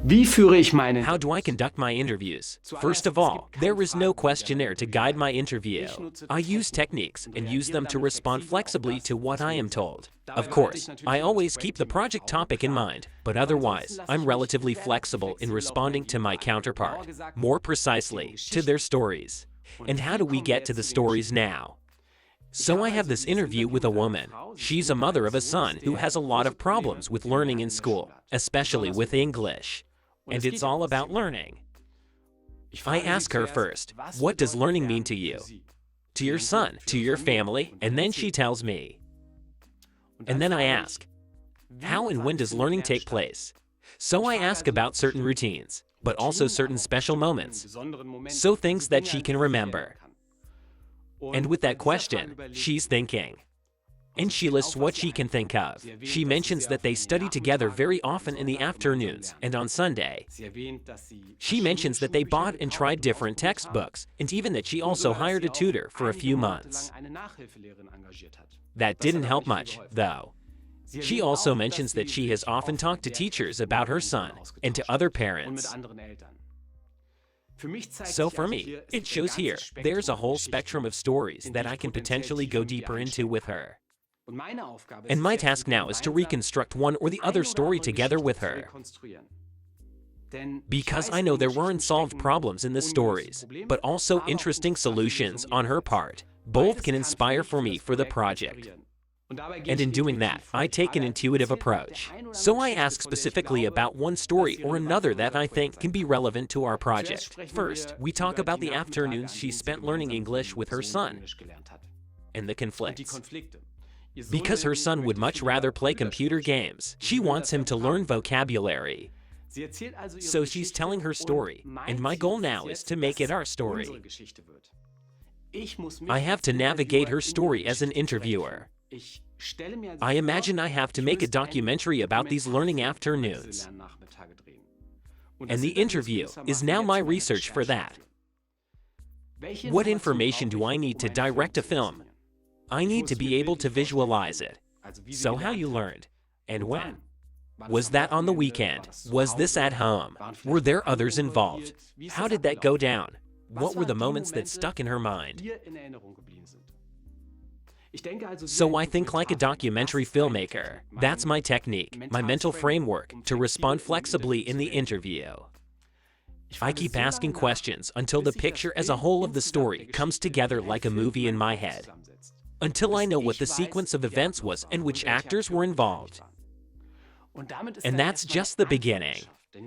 Wie führe ich meine? How do I conduct my interviews? First of all, there is no questionnaire to guide my interview. I use techniques and use them to respond flexibly to what I am told. Of course, I always keep the project topic in mind, but otherwise, I'm relatively flexible in responding to my counterpart, more precisely, to their stories. And how do we get to the stories now? So I have this interview with a woman. She's a mother of a son who has a lot of problems with learning in school, especially with English. And it's all about learning. I ask her first, what does learning mean to you? To your son, to your family, and then she tells me. And then I ask, how and when does learning take place? So I ask about certain routines, but also certain special moments, so things that she can remember. And with that question, she's thinking. And she lists what she can think of. She mentions that they study together very often in the afternoons and on Sunday. She mentions that they bought and tried different textbooks, and even that she also hired a tutor for a few months. That didn't help much, though. She also mentions that she has often talked to teachers about her son and to other parents. So for me, it shows here, there's a whole spectrum of stories that I can potentially go deeper into with her. And my task now is to reconstruct one or the other story together with her. Because I know there were unsolved problems in the stories, but also interesting solutions on her part. Both can inspire for me for the project. And in doing that, I take an intuitive approach. So I ask specifically about one story or another that I think can be relevant to our project. First, we talk about the afternoons she spent learning English with her son and the conflicts. Because her son would much rather play computer games, she wants him to learn vocabulary. So she's telling her story, and my goal now is to make it our story. I have to navigate her story as an interviewer. I imagine I have to make a documentary about these learning afternoons. And the interview is now my research for that. What information do I need to direct a film? I need to be able to visualize it. So how you learned, and when? Was that on the weekend? Was this at home? Were there others involved? How did that go down? What were the moments that stuck in her mind? So I think like a documentary filmmaker. That's my technique, my mental framework to respond flexibly in the interview. I keep asking questions until the picture as a whole of the story comes together like a movie in my head. Until I know what the sequence of events was and which actors were involved. And that's just the beginning.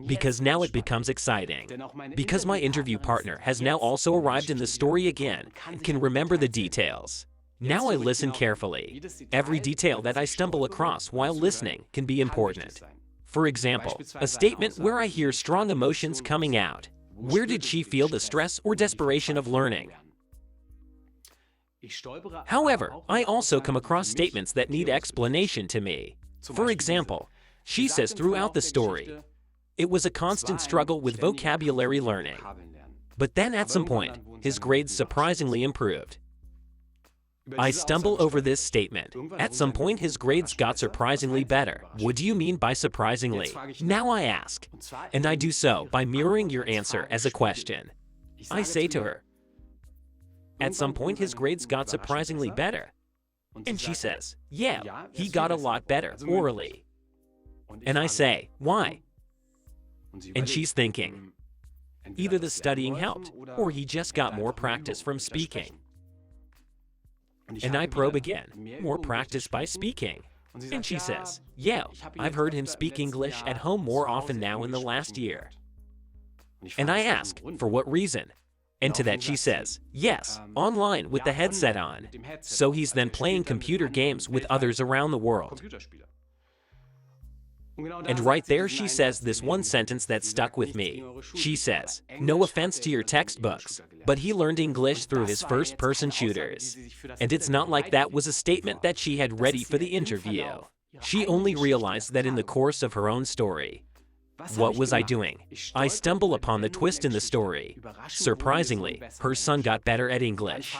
Because now it becomes exciting. Because my interview partner has now also arrived in the story again and can remember the details. Now I listen carefully. Every detail that I stumble across while listening can be important. For example, a statement where I hear strong emotions coming out. Where did she feel the stress or desperation of learning? However, I also come across statements that need explanation to me. For example, she says throughout the story, it was a constant struggle with vocabulary learning. But then at some point, his grades surprisingly improved. I stumble over this statement. At some point, his grades got surprisingly better. What do you mean by surprisingly? Now I ask. And I do so by mirroring your answer as a question. I say to her, at some point, his grades got surprisingly better. And she says, yeah, he got a lot better, orally. And I say, why? And she's thinking, either the studying helped, or he just got more practice from speaking. And I probe again, more practice by speaking. And she says, yeah, I've heard him speak English at home more often now in the last year. And I ask, for what reason? And to that she says, yes, online with the headset on. So he's then playing computer games with others around the world. And right there she says this one sentence that stuck with me. She says, no offense to your textbooks, but he learned English through his first-person shooters. And it's not like that was a statement that she had ready for the interview. She only realized that in the course of her own story. What was I doing? I stumble upon the twist in the story. Surprisingly, her son got better at English.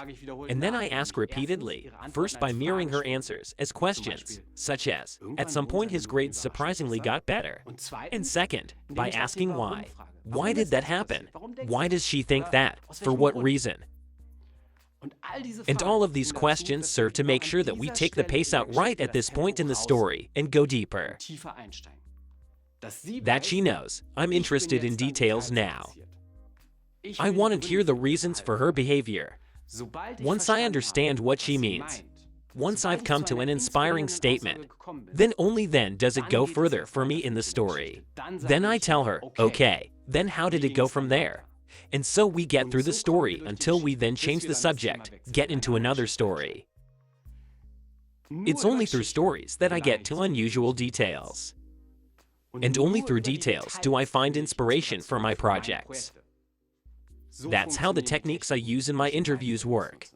And then I ask repeatedly, first by mirroring her answers as questions, such as, at some point his grades surprisingly got better. And second, by asking why. Why did that happen? Why does she think that? For what reason? And all of these questions serve to make sure that we take the pace out right at this point in the story and go deeper. That she knows I'm interested in details now. I want to hear the reasons for her behavior. Once I understand what she means, once I've come to an inspiring statement, then only then does it go further for me in the story. Then I tell her, okay, then how did it go from there? And so we get through the story until we then change the subject, get into another story. It's only through stories that I get to unusual details. And only through details do I find inspiration for my projects. That's how the techniques I use in my interviews work.